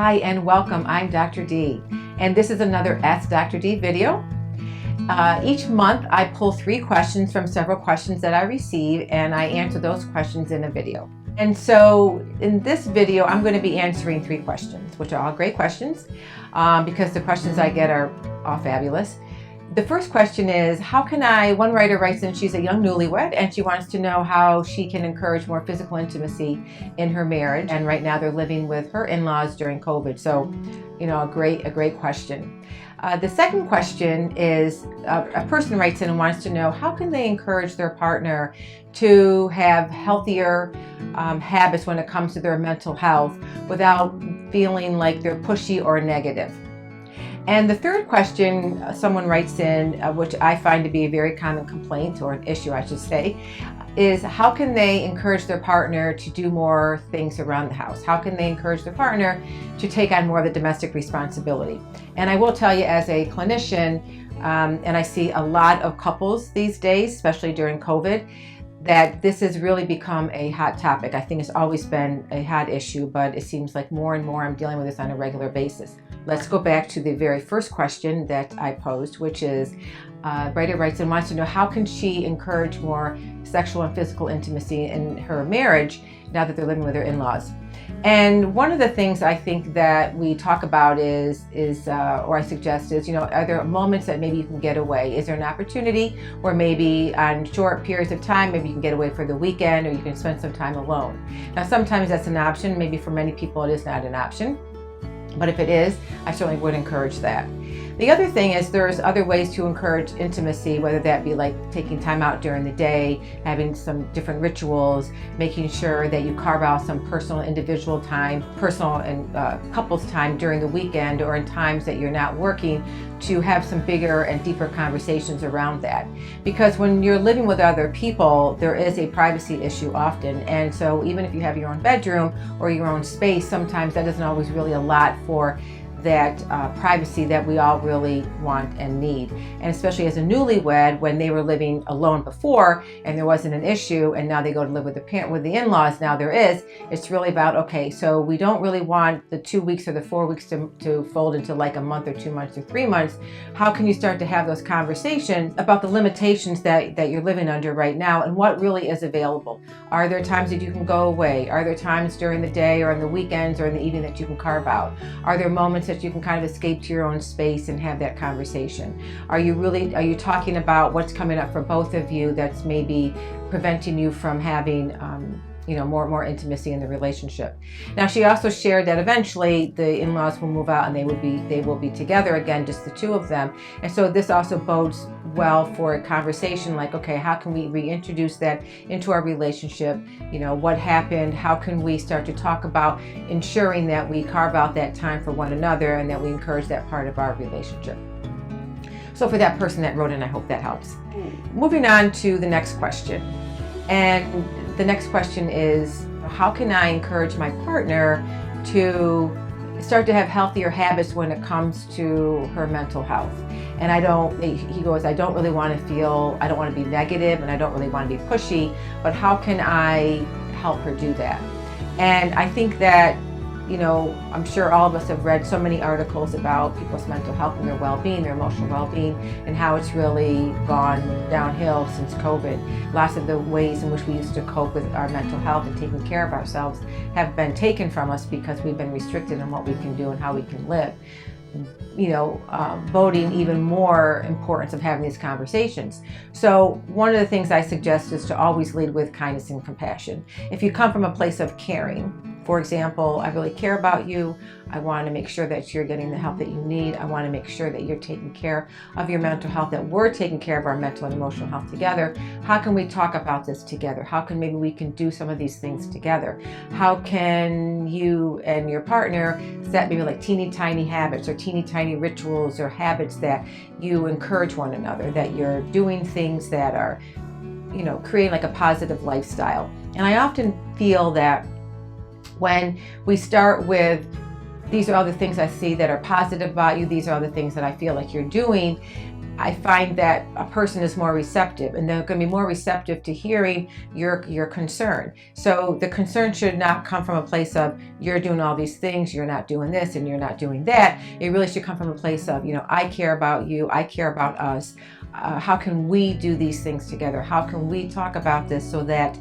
Hi and welcome. I'm Dr. D, and this is another Ask Dr. D video. Each month I pull 3 questions from several questions that I receive, and I answer those questions in a video. And so in this video I'm going to be answering 3 questions, which are all great questions because the questions I get are all fabulous. The first question is, one writer writes in, she's a young newlywed and she wants to know how she can encourage more physical intimacy in her marriage. And right now they're living with her in-laws during COVID. So, a great question. The second question is, a person writes in and wants to know how can they encourage their partner to have healthier habits when it comes to their mental health without feeling like they're pushy or negative. And the third question someone writes in, which I find to be a very common complaint, or an issue I should say, is how can they encourage their partner to do more things around the house? How can they encourage their partner to take on more of the domestic responsibility? And I will tell you, as a clinician, and I see a lot of couples these days, especially during COVID, that this has really become a hot topic. I think it's always been a hot issue, but it seems like more and more I'm dealing with this on a regular basis. Let's go back to the very first question that I posed, which is, writer writes and wants to know how can she encourage more sexual and physical intimacy in her marriage now that they're living with their in-laws. And one of the things I think that we talk about or I suggest is, are there moments that maybe you can get away? Is there an opportunity where maybe on short periods of time, maybe you can get away for the weekend, or you can spend some time alone? Now, sometimes that's an option. Maybe for many people it is not an option. But if it is, I certainly would encourage that. The other thing is there's other ways to encourage intimacy, whether that be like taking time out during the day, having some different rituals, making sure that you carve out some personal individual time, personal and couples time during the weekend or in times that you're not working, to have some bigger and deeper conversations around that. Because when you're living with other people, there is a privacy issue often. And so even if you have your own bedroom or your own space, sometimes that doesn't always really allot for that privacy that we all really want and need. And especially as a newlywed, when they were living alone before and there wasn't an issue, and now they go to live with the in-laws, now there is. It's really about, okay, so we don't really want the 2 weeks or the 4 weeks to fold into like a month or 2 months or 3 months. How can you start to have those conversations about the limitations that you're living under right now and what really is available? Are there times that you can go away? Are there times during the day or on the weekends or in the evening that you can carve out? Are there moments that you can kind of escape to your own space and have that conversation? Are you talking about what's coming up for both of you that's maybe preventing you from having more intimacy in the relationship? Now, she also shared that eventually the in-laws will move out and they will be together again, just the two of them. And so this also bodes well for a conversation like, okay, how can we reintroduce that into our relationship? What happened? How can we start to talk about ensuring that we carve out that time for one another and that we encourage that part of our relationship? So for that person that wrote in, I hope that helps. Moving on to the next question. And the next question is, how can I encourage my partner to start to have healthier habits when it comes to her mental health? And he goes, I don't really want to be negative and I don't really want to be pushy, but how can I help her do that? And I think that, I'm sure all of us have read so many articles about people's mental health and their well-being, their emotional well-being, and how it's really gone downhill since COVID. Lots of the ways in which we used to cope with our mental health and taking care of ourselves have been taken from us because we've been restricted in what we can do and how we can live. Boding even more importance of having these conversations. So one of the things I suggest is to always lead with kindness and compassion. If you come from a place of caring, for example, I really care about you. I want to make sure that you're getting the help that you need. I want to make sure that you're taking care of your mental health, that we're taking care of our mental and emotional health together. How can we talk about this together? How can maybe we can do some of these things together? How can you and your partner set maybe like teeny tiny habits or teeny tiny rituals or habits that you encourage one another, that you're doing things that are, creating like a positive lifestyle? And I often feel that when we start with, these are all the things I see that are positive about you, these are all the things that I feel like you're doing, I find that a person is more receptive, and they're going to be more receptive to hearing your concern. So the concern should not come from a place of you're doing all these things, you're not doing this, and you're not doing that. It really should come from a place of, I care about you, I care about us. How can we do these things together? How can we talk about this so that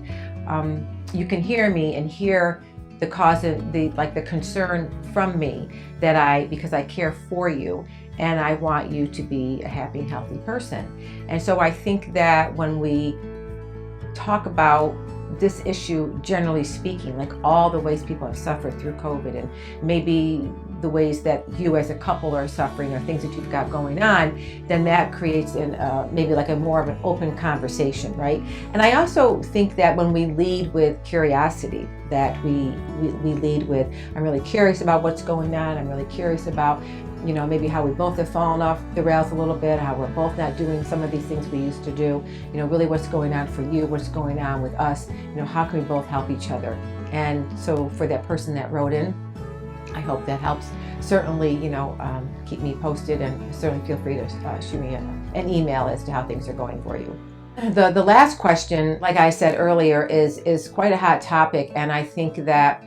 you can hear me and hear the cause of the concern from me, because I care for you and I want you to be a happy and healthy person. And so I think that when we talk about this issue, generally speaking, like all the ways people have suffered through COVID, and maybe the ways that you as a couple are suffering, or things that you've got going on, then that creates maybe like a more of an open conversation, right? And I also think that when we lead with curiosity, that we lead with, I'm really curious about what's going on, I'm really curious about maybe how we both have fallen off the rails a little bit, how we're both not doing some of these things we used to do, really what's going on for you, what's going on with us, how can we both help each other? And so for that person that wrote in, I hope that helps. Certainly, keep me posted, and certainly feel free to shoot me an email as to how things are going for you. The last question, like I said earlier, is quite a hot topic, and I think that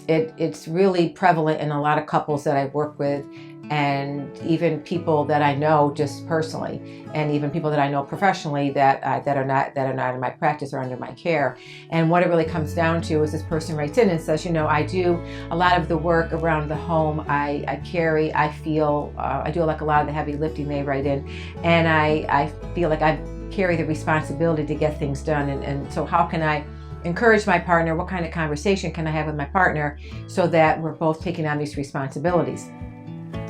it's really prevalent in a lot of couples that I work with, and even people that I know just personally, and even people that I know professionally that are not in my practice or under my care. And what it really comes down to is this person writes in and says, I do a lot of the work around the home. I carry, I feel, I do like a lot of the heavy lifting, they write in, and I feel like I carry the responsibility to get things done. And so how can I encourage my partner? What kind of conversation can I have with my partner so that we're both taking on these responsibilities?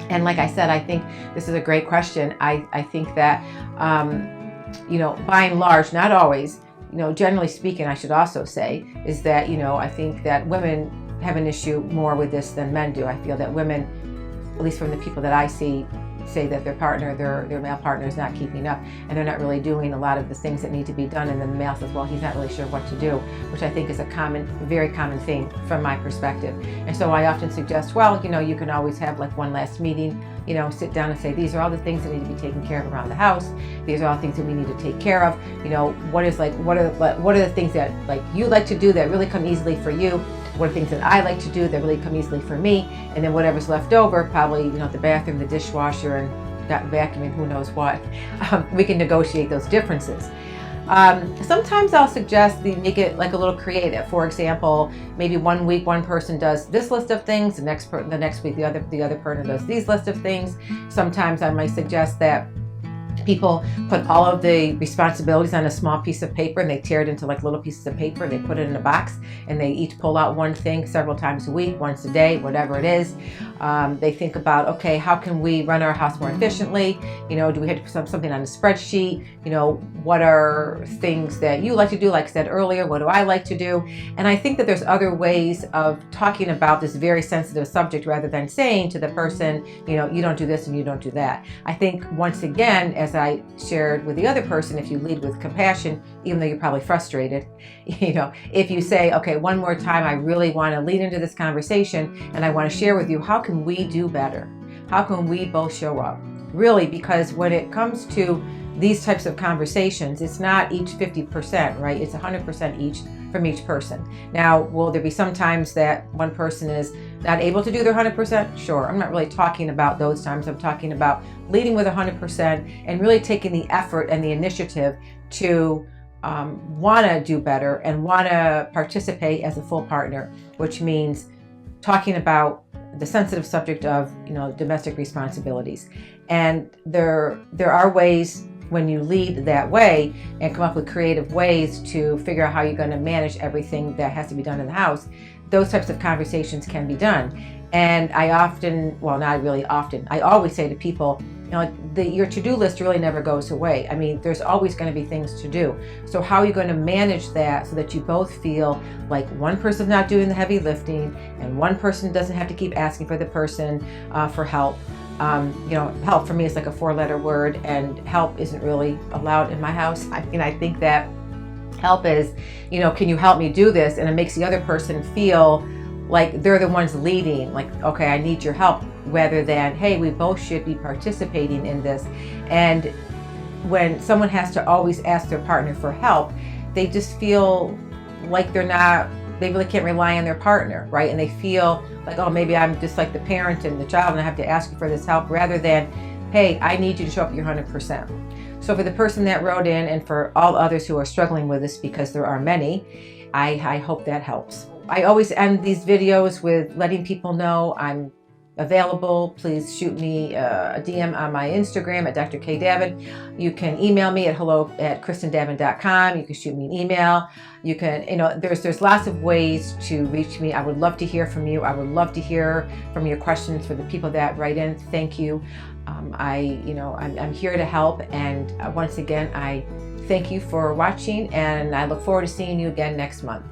And like I said, I think this is a great question. I think that, by and large, not always, generally speaking, I should also say, is that, I think that women have an issue more with this than men do. I feel that women, at least from the people that I see, say that their male partner is not keeping up, and they're not really doing a lot of the things that need to be done, and then the male says, well, he's not really sure what to do, which I think is a very common thing from my perspective. And so I often suggest, well, you can always have like one last meeting, sit down and say, these are all the things that need to be taken care of around the house. These are all things that we need to take care of. What are the things that like you like to do that really come easily for you? What are things that I like to do that really come easily for me? And then whatever's left over, probably, the bathroom, the dishwasher, and vacuuming, who knows what. We can negotiate those differences. Sometimes I'll suggest they make it like a little creative. For example, maybe one week one person does this list of things, the next week the other person does these list of things. Sometimes I might suggest that people put all of the responsibilities on a small piece of paper, and they tear it into like little pieces of paper, and they put it in a box, and they each pull out one thing several times a week, once a day, whatever it is. They think about, okay, how can we run our house more efficiently? Do we have to put something on a spreadsheet? What are things that you like to do? Like I said earlier, what do I like to do? And I think that there's other ways of talking about this very sensitive subject, rather than saying to the person, you don't do this and you don't do that. I think, once again, as I shared with the other person, if you lead with compassion, even though you're probably frustrated, if you say, okay, one more time, I really want to lead into this conversation, and I want to share with you, how can we do better? How can we both show up? Really, because when it comes to these types of conversations, it's not each 50%, right? It's 100% each from each person. Now, will there be some times that one person is not able to do their 100%? Sure. I'm not really talking about those times. I'm talking about leading with 100% and really taking the effort and the initiative to want to do better and want to participate as a full partner, which means talking about the sensitive subject of domestic responsibilities. And there are ways, when you lead that way and come up with creative ways to figure out how you're going to manage everything that has to be done in the house, those types of conversations can be done. And I often, well, not really often, I always say to people, your to-do list really never goes away. I mean, there's always going to be things to do. So how are you going to manage that so that you both feel like one person's not doing the heavy lifting, and one person doesn't have to keep asking for the person for help? Help for me is like a 4-letter word, and help isn't really allowed in my house. I mean, I think that help is, can you help me do this? And it makes the other person feel like they're the ones leading, like, okay, I need your help. rather than, hey, we both should be participating in this. And when someone has to always ask their partner for help, they just feel like they really can't rely on their partner, right? And they feel like, oh, maybe I'm just like the parent and the child and I have to ask you for this help, rather than, hey, I need you to show up your 100%. So for the person that wrote in, and for all others who are struggling with this, because there are many, I hope that helps. I always end these videos with letting people know I'm available. Please shoot me a DM on my Instagram at Dr. K. Davin. You can email me at hello@kristendavin.com. You can shoot me an email. You can, there's lots of ways to reach me. I would love to hear from you. I would love to hear from your questions. For the people that write in, thank you. I'm here to help. And once again, I thank you for watching, and I look forward to seeing you again next month.